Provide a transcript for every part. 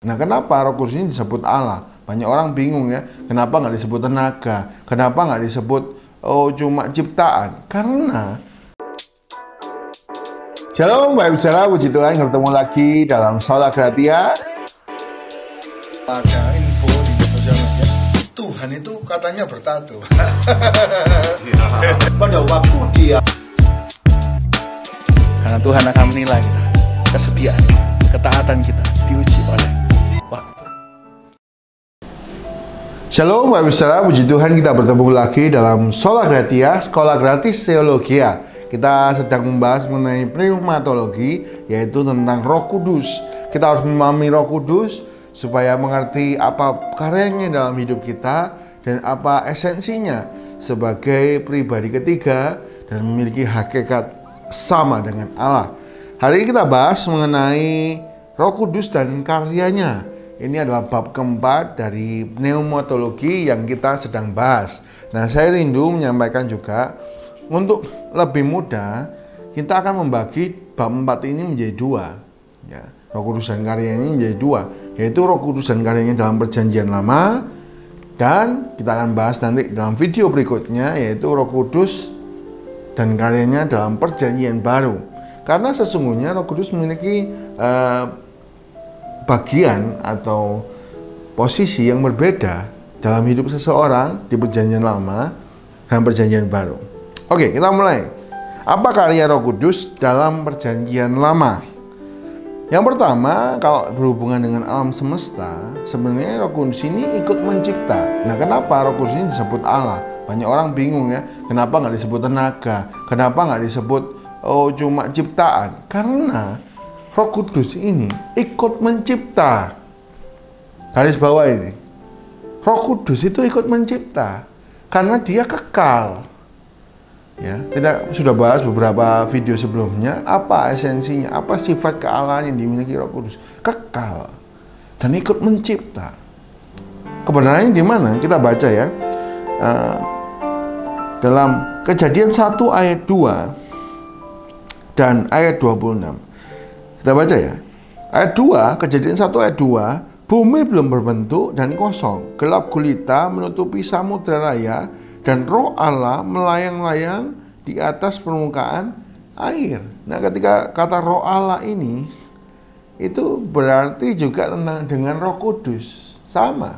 Nah, kenapa Roh Kudus ini disebut Allah? Banyak orang bingung ya, kenapa nggak disebut tenaga? Kenapa nggak disebut cuma ciptaan? Karena Shalom, Bapak Saudara, puji Tuhan, ketemu lagi dalam Sola Gratia. Ada info di sosial media, Tuhan itu katanya bertato. Pada waktu dia, karena Tuhan akan menilai kesetiaan, ketaatan kita diuji oleh waktu. Shalom, Bapak Saudara, puji Tuhan, kita bertemu lagi dalam Sola Gratia, Sekolah Gratis Teologia. Kita sedang membahas mengenai pneumatologi, yaitu tentang Roh Kudus. Kita harus memahami Roh Kudus supaya mengerti apa karyanya dalam hidup kita dan apa esensinya sebagai pribadi ketiga dan memiliki hakikat sama dengan Allah. Hari ini kita bahas mengenai Roh Kudus dan karyanya. Ini adalah bab keempat dari pneumatologi yang kita sedang bahas. Nah, saya rindu menyampaikan juga, untuk lebih mudah, kita akan membagi bab 4 ini menjadi dua. Ya, Roh Kudus dan karyanya ini menjadi dua, yaitu Roh Kudus dan karyanya dalam Perjanjian Lama, dan kita akan bahas nanti dalam video berikutnya, yaitu Roh Kudus dan karyanya dalam Perjanjian Baru. Karena sesungguhnya Roh Kudus memiliki bagian atau posisi yang berbeda dalam hidup seseorang di Perjanjian Lama dan Perjanjian Baru. Oke, kita mulai. Apa karya Roh Kudus dalam Perjanjian Lama? Yang pertama, kalau berhubungan dengan alam semesta, sebenarnya Roh Kudus ini ikut mencipta. Nah, kenapa Roh Kudus ini disebut Allah? Banyak orang bingung ya, kenapa nggak disebut tenaga? Kenapa nggak disebut cuma ciptaan? Karena Roh Kudus ini ikut mencipta. Garis bawah ini, Roh Kudus itu ikut mencipta karena dia kekal. Ya, kita sudah bahas beberapa video sebelumnya, apa esensinya, apa sifat kealahan yang dimiliki Roh Kudus. Kekal dan ikut mencipta. Kebenarannya di mana? Kita baca ya, dalam Kejadian 1 ayat 2 dan ayat 26. Kita baca ya, ayat 2, Kejadian 1 ayat 2, bumi belum berbentuk dan kosong, gelap gulita menutupi samudra raya, dan Roh Allah melayang-layang di atas permukaan air. Nah, ketika kata Roh Allah ini, itu berarti juga tentang dengan Roh Kudus. Sama.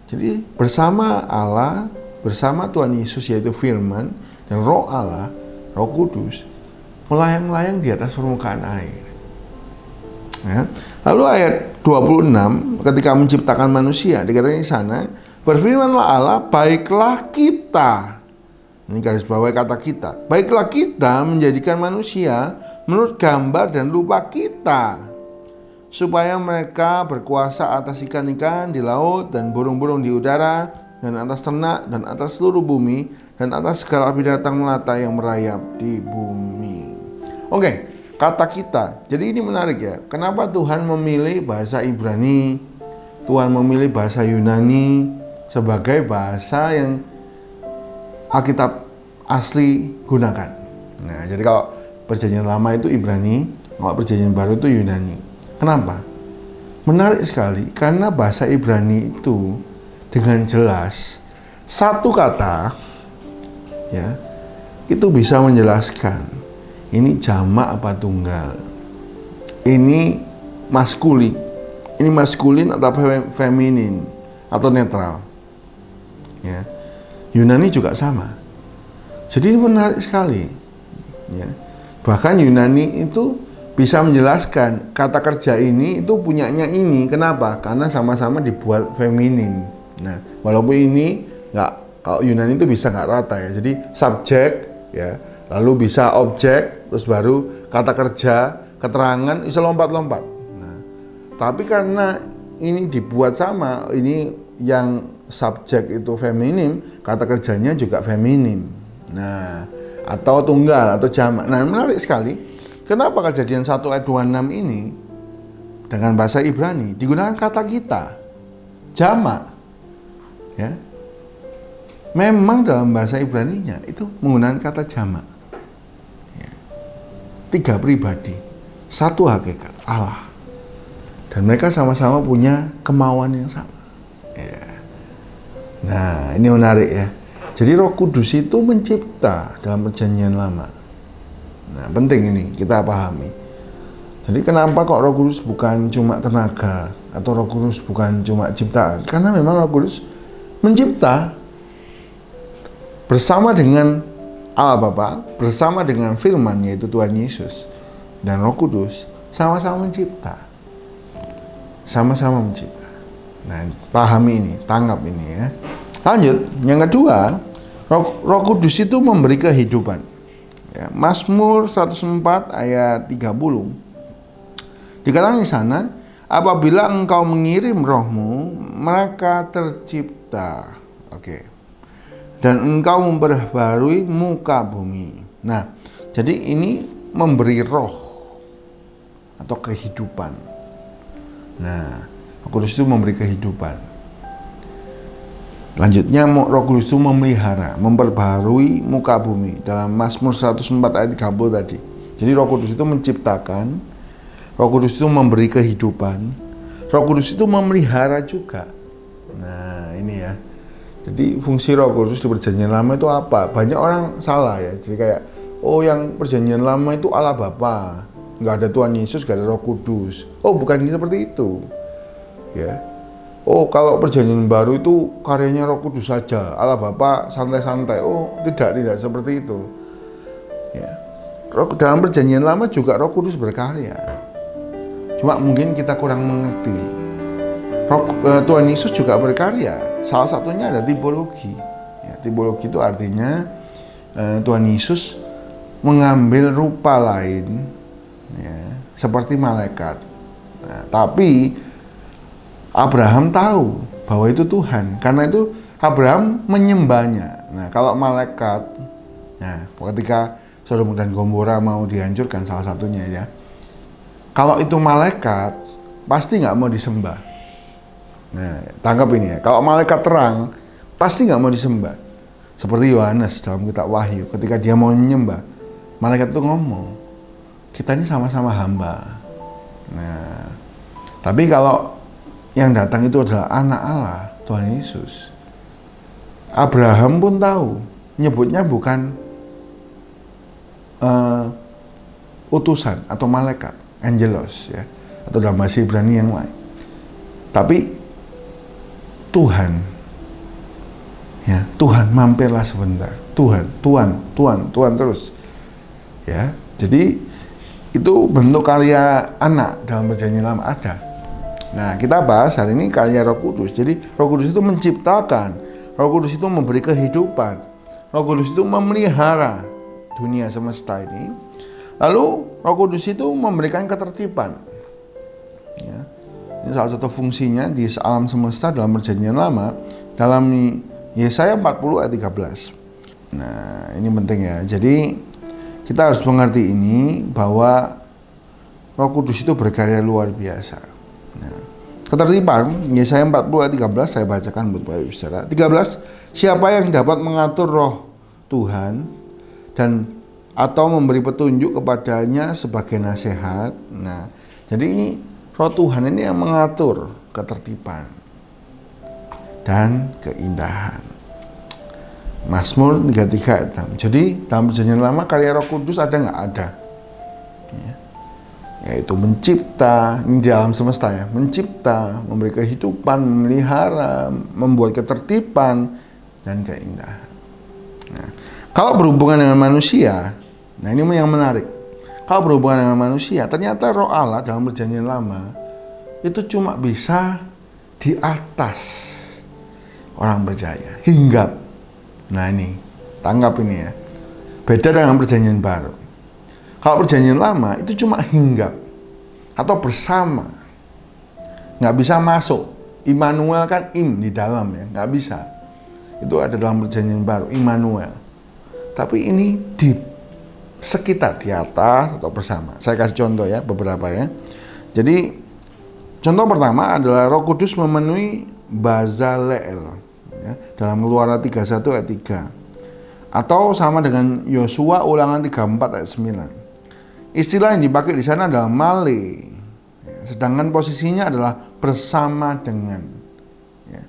Jadi bersama Allah, bersama Tuhan Yesus yaitu Firman, dan Roh Allah, Roh Kudus, melayang-layang di atas permukaan air. Ya. Lalu ayat 26, ketika menciptakan manusia, dikatakan di sana, berfirmanlah Allah, baiklah kita. Ini garis bawah kata kita. Baiklah kita menjadikan manusia menurut gambar dan rupa kita, supaya mereka berkuasa atas ikan-ikan di laut dan burung-burung di udara, dan atas ternak dan atas seluruh bumi, dan atas segala binatang melata yang merayap di bumi. Oke, kata kita. Jadi ini menarik ya. Kenapa Tuhan memilih bahasa Ibrani? Tuhan memilih bahasa Yunani sebagai bahasa yang Alkitab asli gunakan. Nah, jadi kalau Perjanjian Lama itu Ibrani, kalau Perjanjian Baru itu Yunani. Kenapa? Menarik sekali, karena bahasa Ibrani itu dengan jelas satu kata ya, itu bisa menjelaskan ini jamak apa tunggal, ini maskulin, ini maskulin atau feminin atau netral. Ya. Yunani juga sama. Jadi menarik sekali. Ya. Bahkan Yunani itu bisa menjelaskan kata kerja ini itu punyanya ini. Kenapa? Karena sama-sama dibuat feminin. Nah, walaupun ini nggak, kalau Yunani itu bisa nggak rata ya. Jadi subjek ya, lalu bisa objek, terus baru kata kerja, keterangan, bisa lompat-lompat. Nah, tapi karena ini dibuat sama, ini yang subjek itu feminim, kata kerjanya juga feminim. Nah, atau tunggal atau jamak. Nah, menarik sekali. Kenapa Kejadian 1 ayat 26 ini dengan bahasa Ibrani digunakan kata kita, jamak. Ya. Memang dalam bahasa Ibraninya itu menggunakan kata jamak. Ya. 3 pribadi, 1 hakikat Allah. dan mereka sama-sama punya kemauan yang sama. Ya. Nah, ini menarik ya. Jadi Roh Kudus itu mencipta dalam Perjanjian Lama. Nah, penting ini kita pahami. Jadi kenapa kok Roh Kudus bukan cuma tenaga atau Roh Kudus bukan cuma ciptaan? Karena memang Roh Kudus mencipta bersama dengan Allah Bapa, bersama dengan firman yaitu Tuhan Yesus dan Roh Kudus sama-sama mencipta. Sama-sama mencipta. Nah, pahami ini, tanggap ini ya. Lanjut, yang kedua, Roh Kudus itu memberi kehidupan. Ya, Mazmur 104 ayat 30. Dikatakan di sana, apabila engkau mengirim rohmu, maka tercipta. Oke. Dan engkau memperbarui muka bumi. Nah, jadi ini memberi roh atau kehidupan. Nah, Roh Kudus itu memberi kehidupan. Lanjutnya, Roh Kudus itu memelihara, memperbarui muka bumi dalam Mazmur 104 ayat 30 tadi. Jadi Roh Kudus itu menciptakan, Roh Kudus itu memberi kehidupan, Roh Kudus itu memelihara juga. Nah, ini ya. Jadi fungsi Roh Kudus di Perjanjian Lama itu apa? Banyak orang salah ya. Jadi kayak, oh yang Perjanjian Lama itu Allah Bapa, nggak ada Tuhan Yesus, nggak ada Roh Kudus. Oh, bukan seperti itu. Ya. Oh, kalau Perjanjian Baru itu karyanya Roh Kudus saja, Allah Bapa santai-santai. Oh, tidak seperti itu. Ya. Dalam Perjanjian Lama juga Roh Kudus berkarya. Cuma mungkin kita kurang mengerti. Tuhan Yesus juga berkarya. Salah satunya ada tipologi. Ya, tipologi itu artinya Tuhan Yesus mengambil rupa lain, ya, seperti malaikat. Nah, tapi Abraham tahu bahwa itu Tuhan, karena itu Abraham menyembahnya. Nah, kalau malaikat, nah, ketika Sodom dan Gomora mau dihancurkan salah satunya ya, kalau itu malaikat pasti nggak mau disembah. Nah, tangkap ini ya. Kalau malaikat terang pasti nggak mau disembah. Seperti Yohanes dalam kitab Wahyu, ketika dia mau menyembah, malaikat itu ngomong, kita ini sama-sama hamba. Nah, tapi kalau yang datang itu adalah anak Allah, Tuhan Yesus, Abraham pun tahu, nyebutnya bukan utusan atau malaikat, angelos ya, atau dalam bahasa Ibrani yang lain, tapi Tuhan. Ya, Tuhan mampirlah sebentar. Tuhan terus. Ya, jadi itu bentuk karya anak dalam Perjanjian Lama ada. Nah, kita bahas hari ini karya Roh Kudus. Jadi Roh Kudus itu menciptakan, Roh Kudus itu memberi kehidupan, Roh Kudus itu memelihara dunia semesta ini. Lalu Roh Kudus itu memberikan ketertiban. Ya. Ini salah satu fungsinya di alam semesta dalam Perjanjian Lama, dalam Yesaya 40 ayat 13. Nah, ini penting ya. Jadi kita harus mengerti ini bahwa Roh Kudus itu berkarya luar biasa. Nah, ketertiban Yesaya 40 ayat 13 saya bacakan buat Bapak Ibu Saudara. 13, siapa yang dapat mengatur roh Tuhan dan atau memberi petunjuk kepadanya sebagai nasihat. Nah, jadi ini roh Tuhan ini yang mengatur ketertiban dan keindahan. Mazmur 33 ayat 6. Jadi dalam Perjanjian Lama karya Roh Kudus ada nggak? Ada. Ya. Yaitu mencipta, ini di alam semesta ya, mencipta, memberi kehidupan, memelihara, membuat ketertiban dan keindahan. Nah, kalau berhubungan dengan manusia, nah ini yang menarik. Kalau berhubungan dengan manusia, ternyata Roh Allah dalam Perjanjian Lama itu cuma bisa di atas orang percaya, hinggap. Nah ini, tanggap ini ya. Beda dengan Perjanjian Baru. Kalau Perjanjian Lama itu cuma hinggap atau bersama, nggak bisa masuk. Immanuel kan di dalam ya, nggak bisa. Itu ada dalam Perjanjian Baru, Immanuel. Tapi ini di sekitar, di atas atau bersama. Saya kasih contoh ya, beberapa ya. Jadi contoh pertama adalah Roh Kudus memenuhi Bazaleel ya, dalam Keluaran 31 ayat 3. Atau sama dengan Yosua Ulangan 34 ayat 9. Istilah yang dipakai di sana adalah male. Ya, sedangkan posisinya adalah bersama dengan. Ya.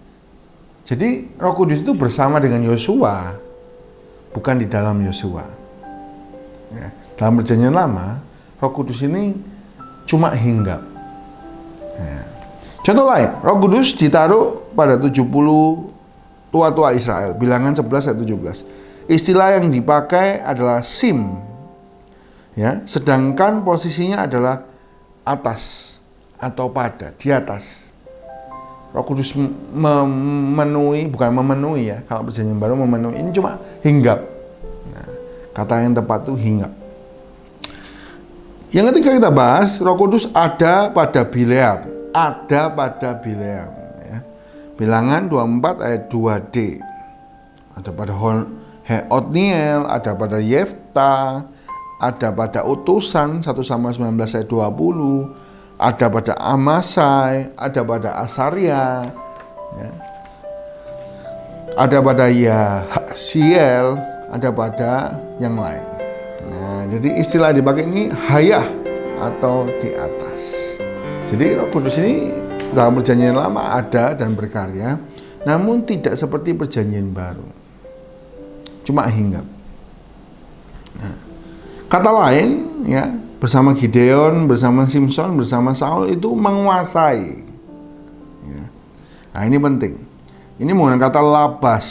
Jadi Roh Kudus itu bersama dengan Yosua, bukan di dalam Yosua. Ya. Dalam Perjanjian Lama, Roh Kudus ini cuma hinggap. Ya. Contoh lain, Roh Kudus ditaruh pada 70 tua-tua Israel, Bilangan 11 ayat 17. Istilah yang dipakai adalah sim, ya, sedangkan posisinya adalah atas atau pada, di atas. Roh Kudus memenuhi, bukan memenuhi ya, kalau Perjanjian Baru memenuhi, ini cuma hinggap. Nah, kata yang tepat itu hinggap. Yang ketiga kita bahas, Roh Kudus ada pada Bileam, ada pada Bileam. Ya. Bilangan 24 ayat 2d, ada pada Otniel, ada pada Yefta, ada pada utusan 1 Samuel 19 ayat 20, ada pada Amasai, ada pada Asaria, ya. Ada pada Yahsiel, ada pada yang lain. Nah, jadi istilah dipakai ini hayah atau di atas. Jadi Roh Kudus ini dalam Perjanjian Lama ada dan berkarya, namun tidak seperti Perjanjian Baru, cuma hinggap. Nah, kata lain, ya, bersama Gideon, bersama Simpson, bersama Saul itu menguasai. Ya. Nah, ini penting. Ini menggunakan kata labas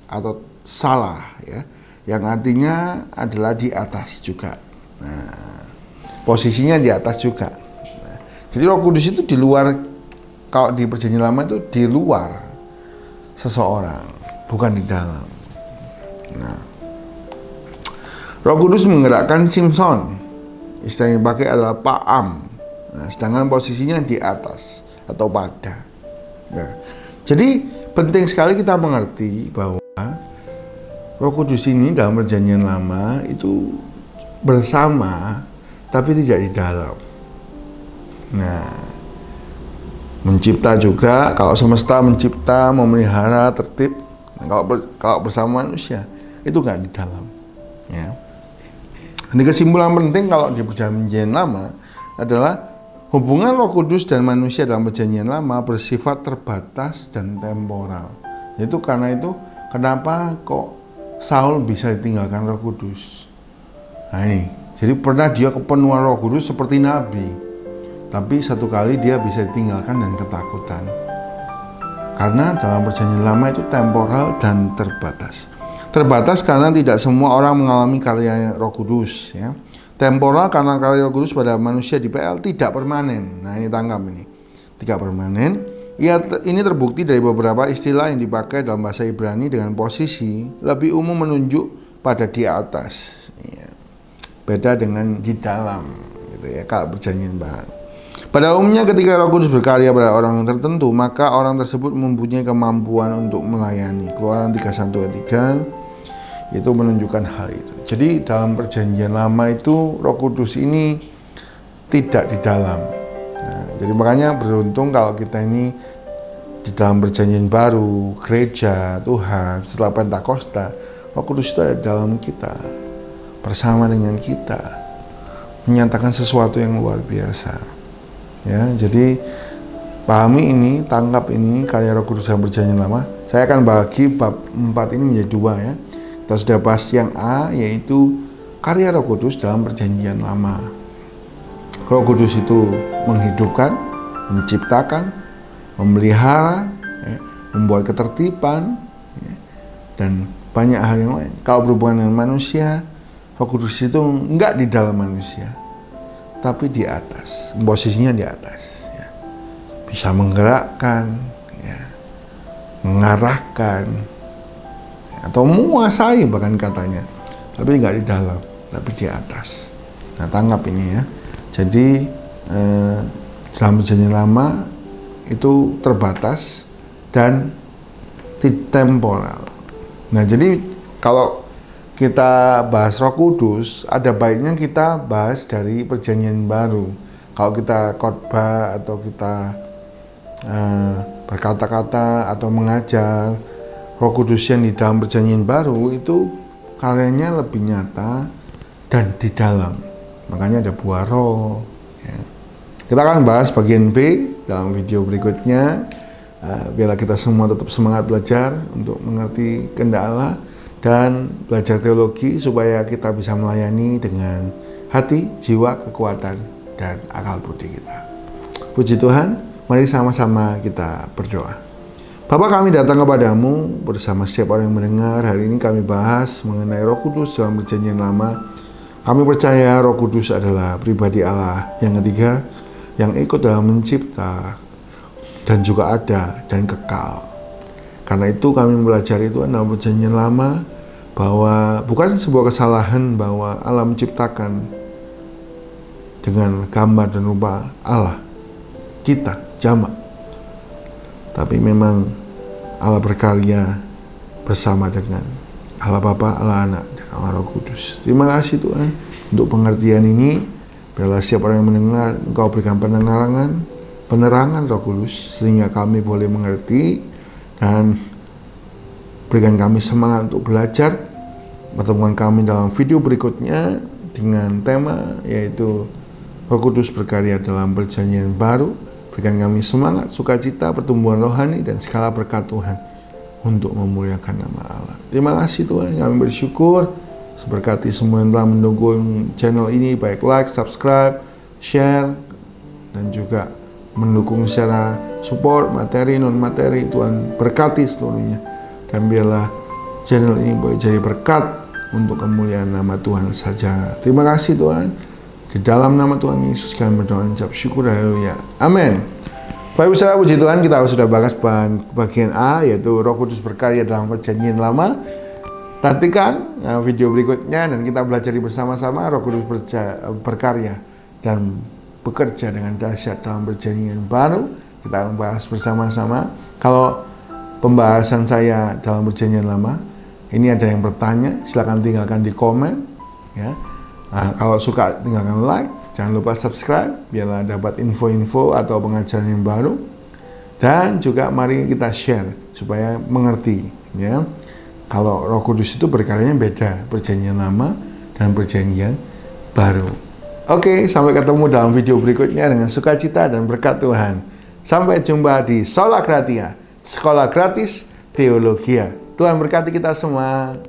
atau salah, ya, yang artinya adalah di atas juga. Nah, posisinya di atas juga. Nah, jadi Roh Kudus itu di luar, kalau di Perjanjian Lama itu di luar seseorang, bukan di dalam. Nah, Roh Kudus menggerakkan Simpson, istilah yang dipakai adalah Paam. Nah, sedangkan posisinya di atas atau pada. Nah, jadi penting sekali kita mengerti bahwa Roh Kudus ini dalam Perjanjian Lama itu bersama, tapi tidak di dalam. Nah, mencipta juga, kalau semesta mencipta, memelihara, tertib. Nah, kalau bersama manusia itu nggak di dalam. Ya. Ini kesimpulan penting kalau di Perjanjian Lama adalah hubungan Roh Kudus dan manusia dalam Perjanjian Lama bersifat terbatas dan temporal. Itu karena itu kenapa kok Saul bisa ditinggalkan Roh Kudus. Nah ini, jadi pernah dia kepenuhan Roh Kudus seperti nabi, tapi satu kali dia bisa ditinggalkan dan ketakutan. Karena dalam Perjanjian Lama itu temporal dan terbatas. Terbatas karena tidak semua orang mengalami karya Roh Kudus, ya. Temporal karena karya Roh Kudus pada manusia di PL tidak permanen. Nah, ini tangkap ini. Tidak permanen. Ini terbukti dari beberapa istilah yang dipakai dalam bahasa Ibrani dengan posisi lebih umum menunjuk pada di atas. Ya. Beda dengan di dalam, gitu ya, kalau Perjanjian Baru. Pada umumnya ketika Roh Kudus berkarya pada orang yang tertentu, maka orang tersebut mempunyai kemampuan untuk melayani. Keluaran 31 ayat 3 itu menunjukkan hal itu. Jadi dalam Perjanjian Lama itu Roh Kudus ini tidak di dalam. Nah, jadi makanya beruntung kalau kita ini di dalam Perjanjian Baru, gereja Tuhan setelah Pentakosta, Roh Kudus itu ada di dalam kita, bersama dengan kita, menyatakan sesuatu yang luar biasa. Ya, jadi pahami ini, tangkap ini karya Roh Kudus dalam Perjanjian Lama. Saya akan bagi bab 4 ini menjadi 2 ya. Kita sudah bahas yang A, yaitu karya Roh Kudus dalam Perjanjian Lama. Roh Kudus itu menghidupkan, menciptakan, memelihara, ya, membuat ketertiban, ya, dan banyak hal yang lain. Kalau berhubungan dengan manusia, Roh Kudus itu enggak di dalam manusia, tapi di atas, posisinya di atas, ya. Bisa menggerakkan, ya, mengarahkan, atau menguasai bahkan katanya, tapi nggak di dalam, tapi di atas. Nah, tangkap ini ya. Jadi dalam Perjanjian Lama itu terbatas dan temporal. Nah, jadi kalau kita bahas Roh Kudus, ada baiknya kita bahas dari Perjanjian Baru. Kalau kita khotbah atau kita berkata-kata atau mengajar, Roh Kudus yang di dalam Perjanjian Baru itu karyanya lebih nyata dan di dalam. Makanya ada buah roh, ya. Kita akan bahas bagian B dalam video berikutnya. Biarlah kita semua tetap semangat belajar untuk mengerti kehendak Allah dan belajar teologi supaya kita bisa melayani dengan hati, jiwa, kekuatan, dan akal budi kita. Puji Tuhan, mari sama-sama kita berdoa. Bapa, kami datang kepadamu bersama setiap orang yang mendengar. Hari ini kami bahas mengenai Roh Kudus dalam Perjanjian Lama. Kami percaya Roh Kudus adalah pribadi Allah yang ketiga, yang ikut dalam mencipta dan juga ada dan kekal. Karena itu kami belajar itu dalam Perjanjian Lama bahwa bukan sebuah kesalahan bahwa Allah menciptakan dengan gambar dan rupa Allah kita jamak, tapi memang Allah berkarya bersama dengan Allah Bapa, Allah Anak, dan Allah Roh Kudus. Terima kasih Tuhan untuk pengertian ini. Biarlah setiap orang yang mendengar, Engkau berikan penerangan Roh Kudus sehingga kami boleh mengerti dan berikan kami semangat untuk belajar. Pertemuan kami dalam video berikutnya dengan tema yaitu Roh Kudus berkarya dalam Perjanjian Baru. Berikan kami semangat, sukacita, pertumbuhan rohani dan segala berkat Tuhan untuk memuliakan nama Allah. Terima kasih Tuhan, kami bersyukur. Berkati semua yang telah mendukung channel ini, baik like, subscribe, share, dan juga mendukung secara support, materi, non-materi. Tuhan berkati seluruhnya. Dan biarlah channel ini boleh jadi berkat untuk kemuliaan nama Tuhan saja. Terima kasih Tuhan. Di dalam nama Tuhan Yesus kami berdoa, ucap syukur, haleluya. Amin. Bapak Ibu Saudara, puji Tuhan, kita sudah bahas bagian A, yaitu Roh Kudus berkarya dalam Perjanjian Lama. Nantikan video berikutnya dan kita belajar bersama-sama Roh Kudus berkarya dan bekerja dengan dahsyat dalam Perjanjian Baru. Kita membahas bersama-sama. Kalau pembahasan saya dalam Perjanjian Lama ini ada yang bertanya, silakan tinggalkan di komen ya. Nah, kalau suka tinggalkan like, jangan lupa subscribe biarlah dapat info-info atau pengajaran yang baru. Dan juga mari kita share supaya mengerti ya. Kalau Roh Kudus itu berkaryanya beda, Perjanjian Lama dan Perjanjian Baru. Oke, sampai ketemu dalam video berikutnya dengan sukacita dan berkat Tuhan. Sampai jumpa di Sola Gratia, Sekolah Gratis Teologia. Tuhan berkati kita semua.